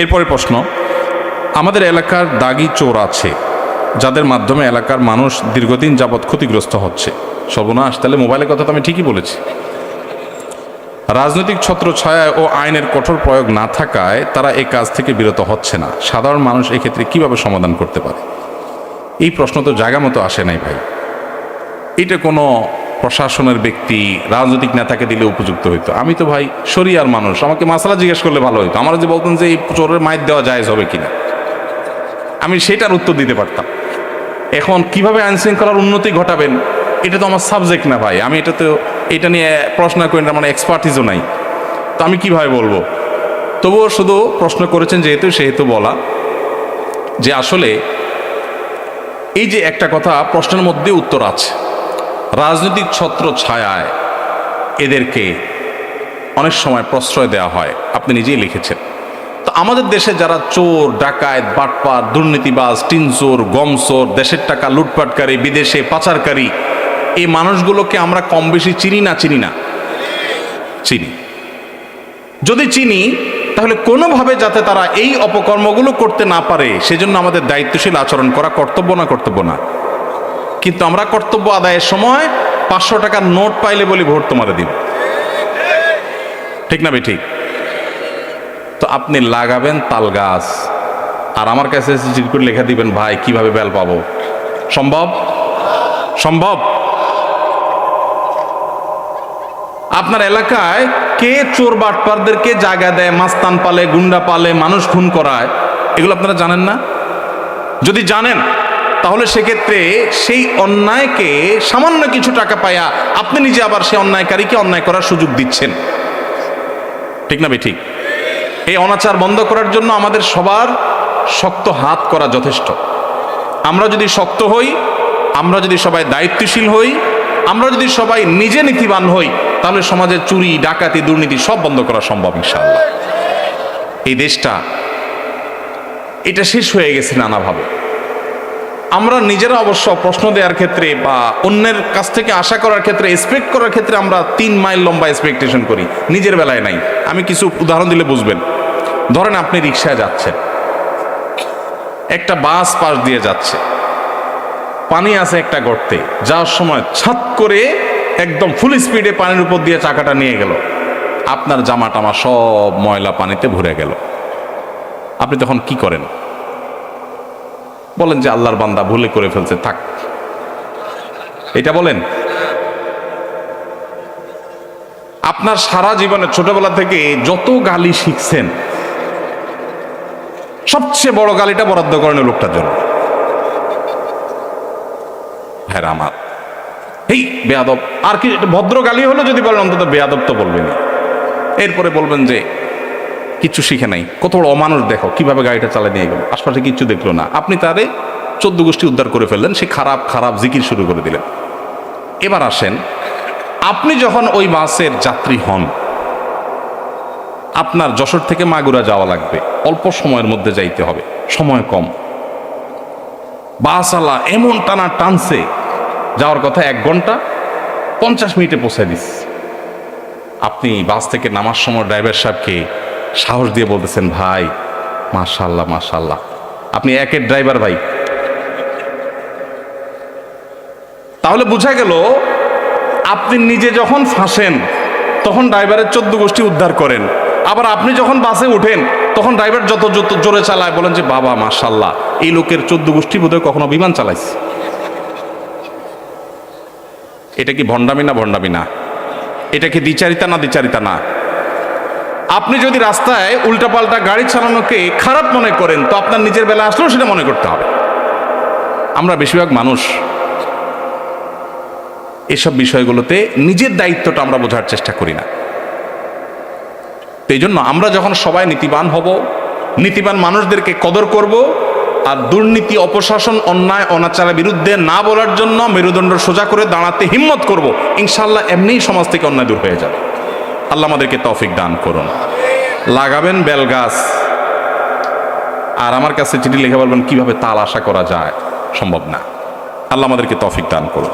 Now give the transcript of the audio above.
এরপরে প্রশ্ন, আমাদের এলাকার দাগি চোর আছে যাদের মাধ্যমে এলাকার মানুষ দীর্ঘদিন যাবৎ ক্ষতিগ্রস্ত হচ্ছে। সর্বনাশ, তাহলে মোবাইলের কথা তো আমি ঠিকই বলেছি। রাজনৈতিক ছত্রছায়া ও আইনের কঠোর প্রয়োগ না থাকায় তারা এই কাজ থেকে বিরত হচ্ছে না। সাধারণ মানুষ এক্ষেত্রে কিভাবে সমাধান করতে পারে? এই প্রশ্ন তো জায়গা মতো আসে নাই ভাই। এটা কোনো প্রশাসনের ব্যক্তি, রাজনৈতিক নেতাকে দিলে উপযুক্ত হইতো। আমি তো ভাই শরিয়ার মানুষ, আমাকে মাসালা জিজ্ঞেস করলে ভালো হইতো। আমার যে বলতেন যে এই চোরের মাইর দেওয়া জায়েজ হবে কিনা, আমি সেটার উত্তর দিতে পারতাম। এখন কিভাবে আইন শৃঙ্খলার উন্নতি ঘটাবেন, এটা তো আমার সাবজেক্ট না ভাই। আমি এটা নিয়ে প্রশ্ন করি না, মানে এক্সপার্টিসও নাই, তো আমি কিভাবে বলবো। তবুও শুধু প্রশ্ন করেছেন যেহেতু, সেহেতু বলা যে আসলে এই যে একটা কথা প্রশ্নের মধ্যে উত্তর আছে, রাজনৈতিক ছত্র ছায়ায় এদেরকে অনেক সময় প্রশ্রয় দেওয়া হয়, আপনি নিজেই লিখেছেন। তো আমাদের দেশে যারা চোর, ডাকাত, বাটপার, দুর্নীতিবাজ, টিনচোর, গমচোর, দেশের টাকা লুটপাটকারী, বিদেশে পাচারকারী, এই মানুষগুলোকে আমরা কম বেশি চিনি না? চিনি। যদি চিনি, তাহলে কোনোভাবে যাতে তারা এই অপকর্মগুলো করতে না পারে সেজন্য আমাদের দায়িত্বশীল আচরণ করা কর্তব্য না? কর্তব্য না? কিন্তু আমরা কর্তব্য আদায়ের সময় 500 টাকার নোট পাইলে বলি ভোট তোমারে দিব, ঠিক না বে ঠিক? তো আপনি লাগাবেন তাল গাছ আর আমার কাছে চিরকুট লেখা দিবেন, ভাই কিভাবে বেল পাবো? সম্ভব? সম্ভব? আপনার এলাকায় কে চোর বাটপারদেরকে জায়গা দেয়, মাস্তান পালে, গুন্ডা পালে, মানুষ খুন করায়, এগুলো আপনারা জানেন না? যদি জানেন তাহলে সেক্ষেত্রে সেই অন্যায়কে সামান্য কিছু টাকা পায়া আপনি নিজে আবার সেই অন্যায়কারীকে অন্যায় করার সুযোগ দিচ্ছেন, ঠিক না বে ঠিক? এই অনাচার বন্ধ করার জন্য আমাদের সবার শক্ত হাত করা যথেষ্ট। আমরা যদি শক্ত হই, আমরা যদি সবাই দায়িত্বশীল হই, আমরা যদি সবাই নিজে নীতিবান হই, তাহলে সমাজের চুরি, ডাকাতি, দুর্নীতি সব বন্ধ করা সম্ভব ইনশাআল্লাহ। এই দেশটা এটা শেষ হয়ে গেছে নানাভাবে। আমরা নিজেরা অবশ্য প্রশ্ন দেওয়ার ক্ষেত্রে বা অন্যের কাছ থেকে আশা করার ক্ষেত্রে, এক্সপেক্ট করার ক্ষেত্রে আমরা 3 মাইল লম্বা এক্সপেকটেশন করি, নিজের বেলায় নাই। আমি কিছু উদাহরণ দিলে বুঝবেন। ধরেন আপনি রিকশায় যাচ্ছেন, একটা বাস পাশ দিয়ে যাচ্ছে, পানি আছে একটা গর্তে, যাওয়ার সময় ছাত করে একদম ফুল স্পিডে পানির উপর দিয়ে চাকাটা নিয়ে গেল, আপনার জামা টামা সব ময়লা পানিতে ভরে গেল। আপনি তখন কি করেন? বলেন যে আল্লাহর বান্দা ভুলে করে ফেলছে, থাক, এটা বলেন? আপনার সারা জীবনে ছোটবেলা থেকে যত গালি শিখছেন, সবচেয়ে বড় গালিটা বরাদ্দ করেন লোকটার জন্য। হ্যাঁ আমার এই বেয়াদব, আর কি ভদ্র গালি হলো যদি বলেন, অন্তত বেয়াদব তো বলবেন। এরপরে বলবেন যে কিচ্ছু শিখে নাই, কত বড় অমানুষ, দেখো কিভাবে গাড়িটা চালিয়ে নিয়ে গেল, আশপাশে কিচ্ছু দেখলো না। আপনি তারে 14 গোষ্ঠী উদ্ধার করে ফেললেন, সে খারাপ খারাপ জিকির শুরু করে দিলেন। এবার আসেন, আপনি যখন ওই বাসের যাত্রী হন, আপনার যশোর থেকে মাগুরা যাওয়া লাগবে, অল্প সময়ের মধ্যে যাইতে হবে, সময় কম, বাসওয়ালা এমন টানা টানছে, যাওয়ার কথা 1 ঘন্টা 50 মিনিটে পৌঁছে দিস। আপনি বাস থেকে নামার সময় ড্রাইভার সাহেবকে সাহস দিয়ে বলতেছেন, ভাই মাশাআল্লাহ মাশাআল্লাহ, আপনি একের ড্রাইভার ভাই। তাহলে বোঝা গেল আপনি নিজে যখন ফাঁসেন তখন ড্রাইভারের 14 গোষ্ঠী উদ্ধার করেন, আবার আপনি যখন বাসে উঠেন তখন ড্রাইভার যত যত জোরে চালায় বলেন যে বাবা মাশাআল্লাহ, এই লোকের 14 গোষ্ঠী বোধহয় কখনো বিমান চালাইছে। এটা কি ভণ্ডামি না? ভণ্ডামি না? এটা কি দ্বিচারিতা না? দ্বিচারিতা না? আপনি যদি রাস্তায় উল্টাপাল্টা গাড়ি চালানোকে খারাপ মনে করেন, তো আপনার নিজের বেলা আসলেও সেটা মনে করতে হবে। আমরা বেশিরভাগ মানুষ এসব বিষয়গুলোতে নিজের দায়িত্বটা আমরা বোঝার চেষ্টা করি না। এই জন্য আমরা যখন সবাই নীতিবান হব, নীতিবান মানুষদেরকে কদর করব, আর দুর্নীতি, অপশাসন, অন্যায় অনাচারের বিরুদ্ধে না বলার জন্য মেরুদণ্ড সোজা করে দাঁড়াতে হিম্মত করব, ইনশাআল্লাহ এমনিই সমাজ থেকে অন্যায় দূর হয়ে যাবে। আল্লাহ আমাদেরকে তৌফিক দান করুন। লাগাবেন বেল গাছ আর আমার কাছে চিঠি লিখে বলবেন কিভাবে তাল আশা করা যায়, সম্ভব না। আল্লাহ আমাদেরকে তৌফিক দান করুন।